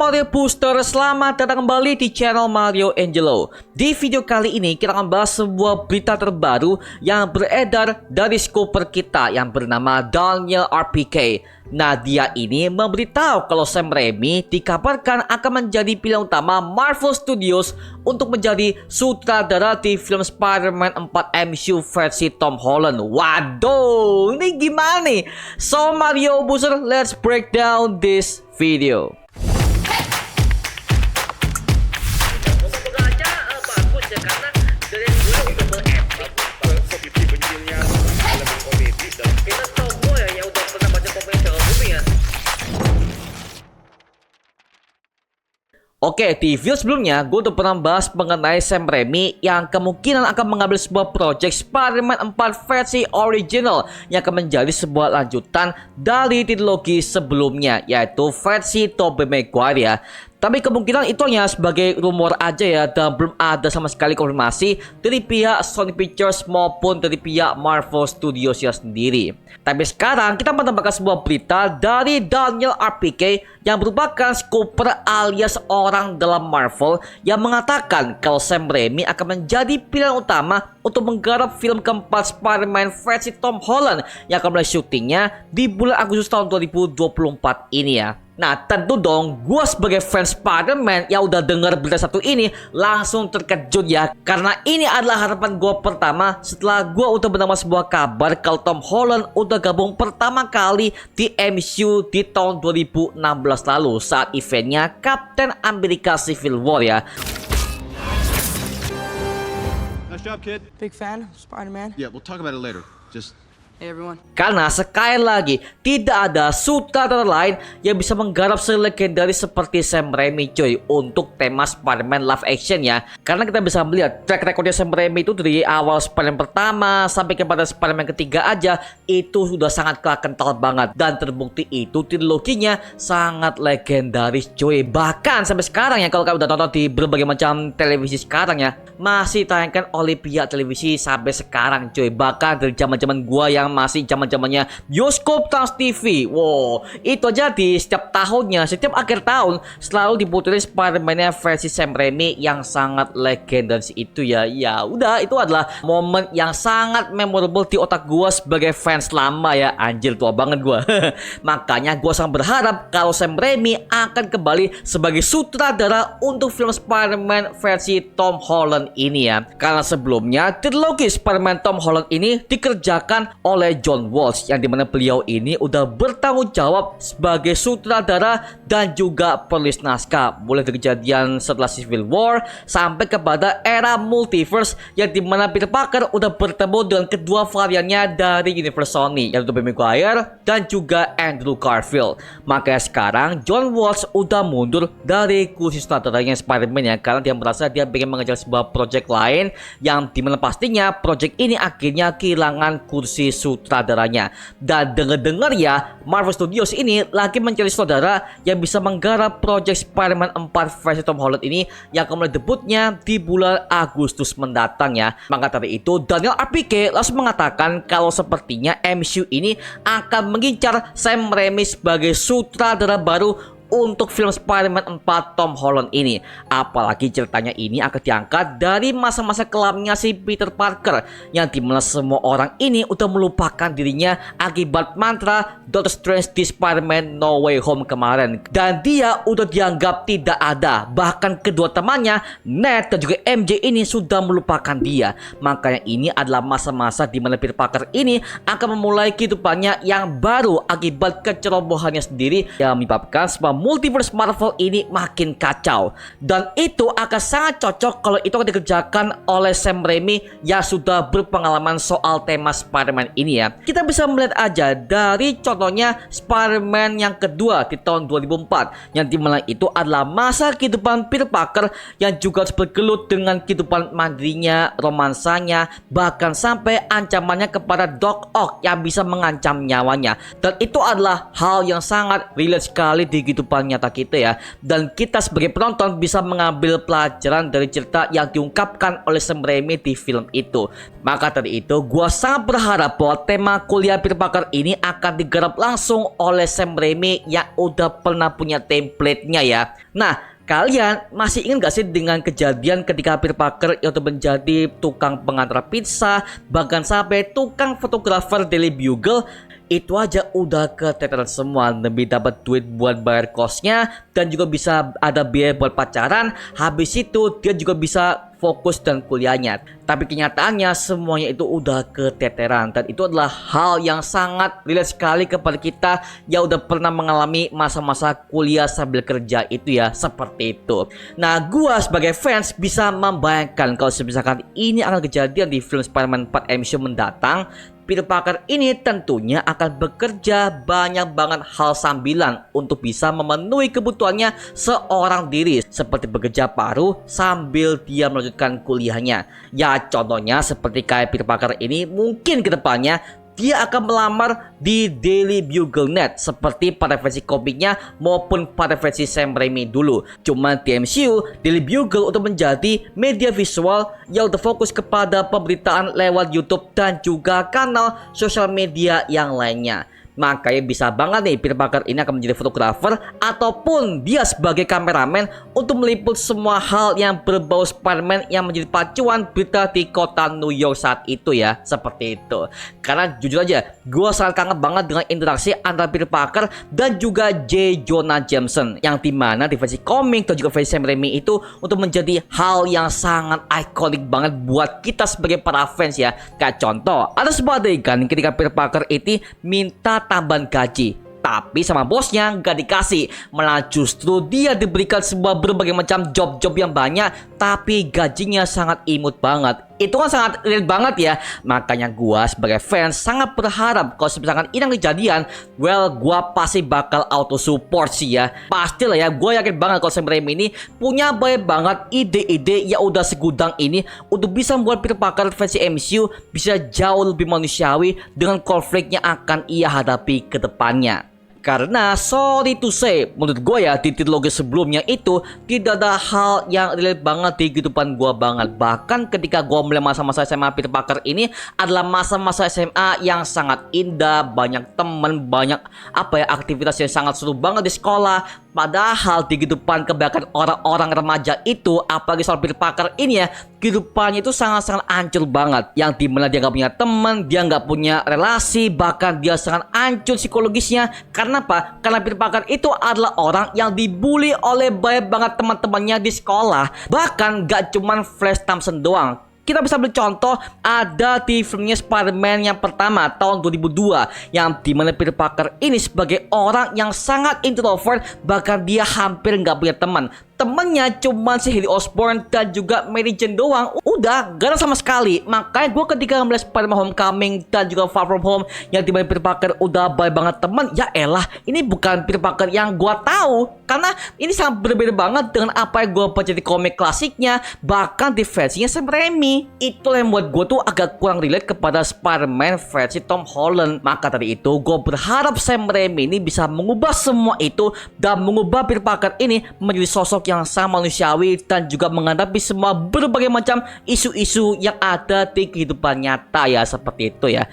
Mario Booster, selamat datang kembali di channel Mario Angelo. Di video kali ini kita akan bahas sebuah berita terbaru yang beredar dari scooper kita yang bernama Daniel RPK. Nah, dia ini memberitahu kalau Sam Raimi dikabarkan akan menjadi pilihan utama Marvel Studios untuk menjadi sutradara di film Spider-Man 4 MCU versi Tom Holland. Waduh, ini gimana nih? So Mario Booster, let's break down this video. Oke, di video sebelumnya gue udah pernah bahas mengenai Sam Raimi yang kemungkinan akan mengambil sebuah project Spider-Man 4 versi original yang akan menjadi sebuah lanjutan dari trilogi sebelumnya, yaitu versi Tobey Maguire ya. Tapi kemungkinan itu hanya sebagai rumor aja ya, dan belum ada sama sekali konfirmasi dari pihak Sony Pictures maupun dari pihak Marvel Studios ya sendiri. Tapi sekarang kita mendapatkan sebuah berita dari Daniel RPK yang merupakan scooper alias orang dalam Marvel yang mengatakan kalau Sam Raimi akan menjadi pilihan utama untuk menggarap film keempat Spider-Man versi Tom Holland yang akan mulai syutingnya di bulan Agustus tahun 2024 ini ya. Nah, tentu dong, gue sebagai fans Spider-Man yang udah dengar berita satu ini langsung terkejut ya. Karena ini adalah harapan gue pertama setelah gue udah mendapat sebuah kabar kalau Tom Holland udah gabung pertama kali di MCU di tahun 2016 lalu saat eventnya Captain America Civil War ya. Nice job, kid. Big fan of Spider-Man. Yeah, we'll talk about it later. Just Hey everyone. Karena sekali lagi tidak ada sutradara lain yang bisa menggarap selegendaris seperti Sam Raimi coy untuk tema Spider-Man live action ya. Karena kita bisa melihat track recordnya Sam Raimi itu dari awal Spider-Man pertama sampai kepada Spider-Man ketiga aja itu sudah sangat kental banget, dan terbukti itu triloginya sangat legendaris coy. Bahkan sampai sekarang ya, kalau kalian udah nonton di berbagai macam televisi sekarang ya, masih tayangkan oleh pihak televisi sampai sekarang coy. Bahkan dari zaman-zaman gua yang masih zaman-zamannya bioskop Trans TV. Wow, itu aja di setiap tahunnya, setiap akhir tahun selalu diputerin Spider-Man versi Sam Raimi yang sangat legendaris itu ya. Ya udah, itu adalah momen yang sangat memorable di otak gua sebagai fans lama ya. Anjir, tua banget gua. Makanya gua sangat berharap kalau Sam Raimi akan kembali sebagai sutradara untuk film Spider-Man versi Tom Holland ini ya. Karena sebelumnya trilogi Spider-Man Tom Holland ini dikerjakan oleh John Walsh yang dimana beliau ini udah bertanggung jawab sebagai sutradara dan juga penulis naskah, mulai dari kejadian setelah Civil War sampai kepada era multiverse yang dimana Peter Parker udah bertemu dengan kedua variannya dari universe Sony, yaitu Tobey Maguire dan juga Andrew Garfield. Makanya sekarang John Walsh udah mundur dari kursi sutradaranya Spider-Man ya, karena dia merasa dia ingin mengejar sebuah project lain yang dimana pastinya project ini akhirnya kehilangan kursi sutradaranya. Dan dengar-dengar ya, Marvel Studios ini lagi mencari sutradara yang bisa menggarap project Spider-Man 4 versi Tom Holland ini yang akan mulai debutnya di bulan Agustus mendatang ya. Maka dari itu Daniel RPK langsung mengatakan kalau sepertinya MCU ini akan mengincar Sam Raimi sebagai sutradara baru untuk film Spider-Man 4 Tom Holland ini. Apalagi ceritanya ini akan diangkat dari masa-masa kelamnya si Peter Parker yang dimana semua orang ini udah melupakan dirinya akibat mantra Doctor Strange di Spider-Man No Way Home kemarin, dan dia udah dianggap tidak ada. Bahkan kedua temannya Ned dan juga MJ ini sudah melupakan dia. Makanya ini adalah masa-masa dimana Peter Parker ini akan memulai kehidupannya yang baru akibat kecerobohannya sendiri yang menyebabkan semua multiverse Marvel ini makin kacau. Dan itu akan sangat cocok kalau itu akan dikerjakan oleh Sam Raimi yang sudah berpengalaman soal tema Spider-Man ini ya. Kita bisa melihat aja dari contohnya Spider-Man yang kedua di tahun 2004 yang dimana itu adalah masa kehidupan Peter Parker yang juga bergelut dengan kehidupan mandirinya, romansanya, bahkan sampai ancamannya kepada Doc Ock yang bisa mengancam nyawanya. Dan itu adalah hal yang sangat relate sekali di kehidupan kehidupan nyata kita ya. Dan kita sebagai penonton bisa mengambil pelajaran dari cerita yang diungkapkan oleh Sam Raimi di film itu. Maka dari itu gua sangat berharap bahwa tema kuliah Peter Parker ini akan digarap langsung oleh Sam Raimi yang udah pernah punya template-nya ya. Nah, kalian masih ingat gak sih dengan kejadian ketika Peter Parker itu menjadi tukang pengantar pizza, bahkan sampai tukang fotografer Daily Bugle? Itu aja udah keteteran semua demi dapat duit buat bayar kosnya, dan juga bisa ada biaya buat pacaran. Habis itu dia juga bisa fokus dan kuliahnya. Tapi kenyataannya semuanya itu udah keteteran, dan itu adalah hal yang sangat relate sekali kepada kita yang udah pernah mengalami masa-masa kuliah sambil kerja itu ya, seperti itu. Nah, gua sebagai fans bisa membayangkan kalau misalkan ini akan kejadian di film Spider-Man 4 MCU mendatang. Peter Parker ini tentunya akan bekerja banyak banget hal sambilan untuk bisa memenuhi kebutuhannya seorang diri, seperti bekerja paruh sambil dia melanjutkan kuliahnya. Ya, contohnya seperti kayak Peter Parker ini mungkin kedepannya dia akan melamar di Daily Bugle Net seperti pada versi komiknya maupun pada versi Sam Raimi dulu. Cuma di MCU, Daily Bugle untuk menjadi media visual yang terfokus kepada pemberitaan lewat YouTube dan juga kanal sosial media yang lainnya. Makanya bisa banget nih Peter Parker ini akan menjadi fotografer ataupun dia sebagai kameramen untuk meliput semua hal yang berbau Spider-Man yang menjadi pacuan berita di kota New York saat itu ya, seperti itu. Karena jujur aja gue sangat kangen banget dengan interaksi antara Peter Parker dan juga J. Jonah Jameson, yang dimana di versi komik dan juga versi Sam Raimi itu untuk menjadi hal yang sangat ikonik banget buat kita sebagai para fans ya. Kayak contoh, ada sebuah adegan ketika Peter Parker itu minta tambahan gaji, tapi sama bosnya nggak dikasih, malah justru dia diberikan sebuah berbagai macam job-job yang banyak, tapi gajinya sangat imut banget. Itu kan sangat real banget ya. Makanya gua sebagai fans sangat berharap kalau misalkan ini kejadian, well, gua pasti bakal auto support sih ya. Pastilah ya, gua yakin banget kalau Sam Raimi ini punya banyak banget ide-ide yang udah segudang ini untuk bisa membuat Peter Parker versi MCU bisa jauh lebih manusiawi dengan konflik yang akan ia hadapi ke depannya. Karena sorry to say, menurut gue ya di trilogi sebelumnya itu tidak ada hal yang relate banget di kehidupan gue banget. Bahkan ketika gue mulai masa-masa SMA Peter Parker ini adalah masa-masa SMA yang sangat indah, banyak temen, banyak aktivitas yang sangat seru banget di sekolah. Padahal di kehidupan kebanyakan orang-orang remaja itu, apalagi soal Peter Parker ini ya, kehidupannya itu sangat-sangat hancur banget. Yang dimana dia gak punya teman, dia gak punya relasi, bahkan dia sangat hancur psikologisnya. Karena apa? Karena Peter Parker itu adalah orang yang dibully oleh banyak banget teman-temannya di sekolah. Bahkan gak cuman Flash Thompson doang. Kita bisa ambil contoh ada di filmnya Spider-Man yang pertama tahun 2002, yang dimana Peter Parker ini sebagai orang yang sangat introvert, bahkan dia hampir nggak punya teman. Temennya cuma si Harry Osborn dan juga Mary Jane doang. Udah gak ada sama sekali. Makanya gue ketika melihat Spider-Man Homecoming dan juga Far From Home yang dimana Peter Parker udah banyak banget teman, ya elah, ini bukan Peter Parker yang gue tahu. Karena ini sangat berbeda banget dengan apa yang gue baca di komik klasiknya, bahkan di versinya Sam Raimi. Itulah yang membuat gue tuh agak kurang relate kepada Spider-Man versi Tom Holland. Maka dari itu gue berharap Sam Raimi ini bisa mengubah semua itu dan mengubah Peter Parker ini menjadi sosok yang sangat manusiawi dan juga menghadapi semua berbagai macam isu-isu yang ada di kehidupan nyata ya, seperti itu ya.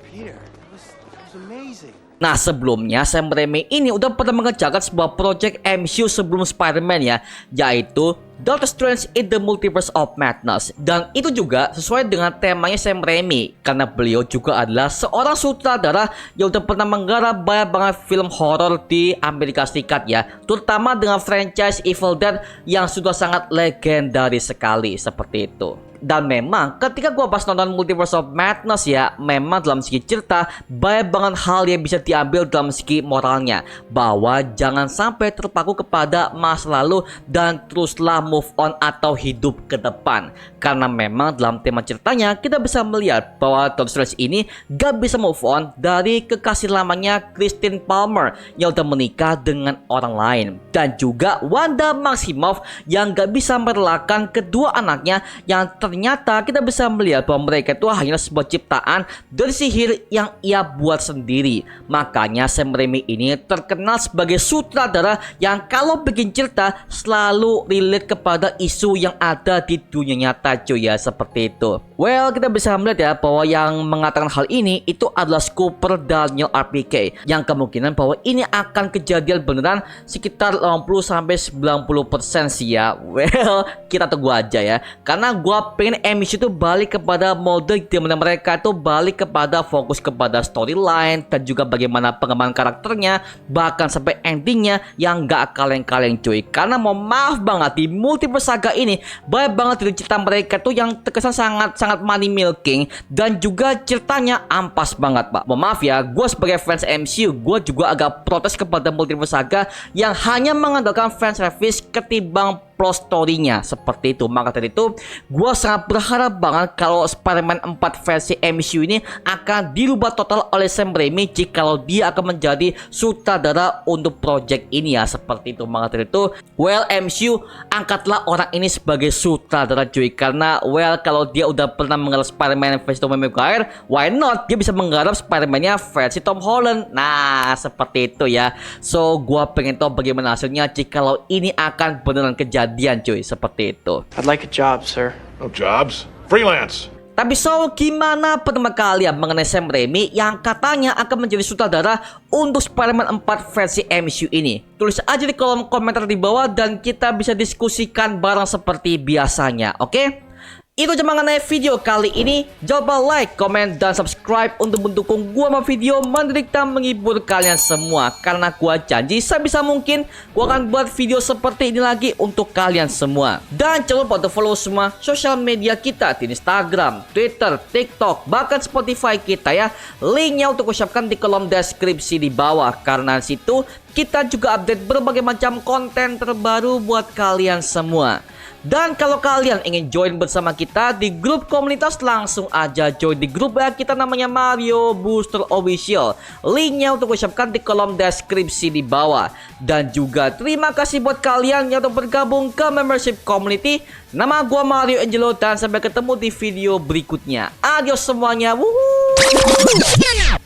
Peter, that was amazing. Nah, sebelumnya Sam Raimi ini udah pernah mengerjakan sebuah project MCU sebelum Spider-Man ya, yaitu Doctor Strange in the Multiverse of Madness. Dan itu juga sesuai dengan temanya Sam Raimi, karena beliau juga adalah seorang sutradara yang udah pernah menggarap banyak banget film horor di Amerika Serikat ya, terutama dengan franchise Evil Dead yang sudah sangat legendaris sekali, seperti itu. Dan memang ketika gua pas nonton Multiverse of Madness ya, memang dalam segi cerita banyak banget hal yang bisa diambil dalam segi moralnya, bahwa jangan sampai terpaku kepada masa lalu dan teruslah move on atau hidup ke depan. Karena memang dalam tema ceritanya kita bisa melihat bahwa Tom Strange ini gak bisa move on dari kekasih lamanya Christine Palmer yang udah menikah dengan orang lain, dan juga Wanda Maximoff yang gak bisa merelakan kedua anaknya yang ternyata kita bisa melihat bahwa mereka itu hanya sebuah ciptaan dari sihir yang ia buat sendiri. Makanya Sam Raimi ini terkenal sebagai sutradara yang kalau bikin cerita selalu relate kepada isu yang ada di dunia nyata, cuy ya, seperti itu. Well, kita bisa melihat ya bahwa yang mengatakan hal ini itu adalah Scooper Daniel RPK, yang kemungkinan bahwa ini akan kejadian beneran sekitar 80-90% sih ya. Well, kita tunggu aja ya, karena gua pengen MCU itu balik kepada mode di mana mereka itu balik kepada fokus kepada storyline dan juga bagaimana pengembangan karakternya, bahkan sampai endingnya yang gak kaleng-kaleng cuy. Karena mau maaf banget, di Multiverse Saga ini banyak banget dari cerita mereka tuh yang terkesan sangat money milking dan juga ceritanya ampas banget, Pak. Mau maaf ya, gue sebagai fans MCU, gue juga agak protes kepada Multiverse Saga yang hanya mengandalkan fan service ketimbang plot story-nya seperti itu. Maka dari itu gue sangat berharap banget kalau Spider-Man 4 versi MCU ini akan dirubah total oleh Sam Raimi jikalau dia akan menjadi sutradara untuk project ini ya, seperti itu. Maka dari itu, well, MCU angkatlah orang ini sebagai sutradara cuy, karena well, kalau dia udah pernah menggarap Spider-Man versi Tobey Maguire, why not dia bisa menggarap Spider-Man-nya versi Tom Holland. Nah, seperti itu ya. So gue pengen tahu bagaimana hasilnya jikalau ini akan beneran kejadian cuy, seperti itu. I'd like a job, sir. No jobs. Freelance. Tapi so, gimana pendapat kalian mengenai Sam Raimi yang katanya akan menjadi sutradara untuk Spider-Man 4 versi MCU ini? Tulis aja di kolom komentar di bawah dan kita bisa diskusikan bareng seperti biasanya, oke? Itu aja mengenai video kali ini. Jangan lupa like, comment, dan subscribe untuk mendukung gua sama video menderita menghibur kalian semua. Karena gua janji sebisa mungkin gua akan buat video seperti ini lagi untuk kalian semua. Dan jangan lupa untuk follow semua sosial media kita di Instagram, Twitter, TikTok, bahkan Spotify kita ya. Linknya untuk ucapkan di kolom deskripsi di bawah. Karena di situ kita juga update berbagai macam konten terbaru buat kalian semua. Dan kalau kalian ingin join bersama kita di grup komunitas, langsung aja join di grup ya, kita namanya Mario Booster Official. Linknya untuk ucapkan di kolom deskripsi di bawah. Dan juga terima kasih buat kalian yang udah bergabung ke membership community. Nama gua Mario Angelo dan sampai ketemu di video berikutnya. Adios semuanya. Woohoo!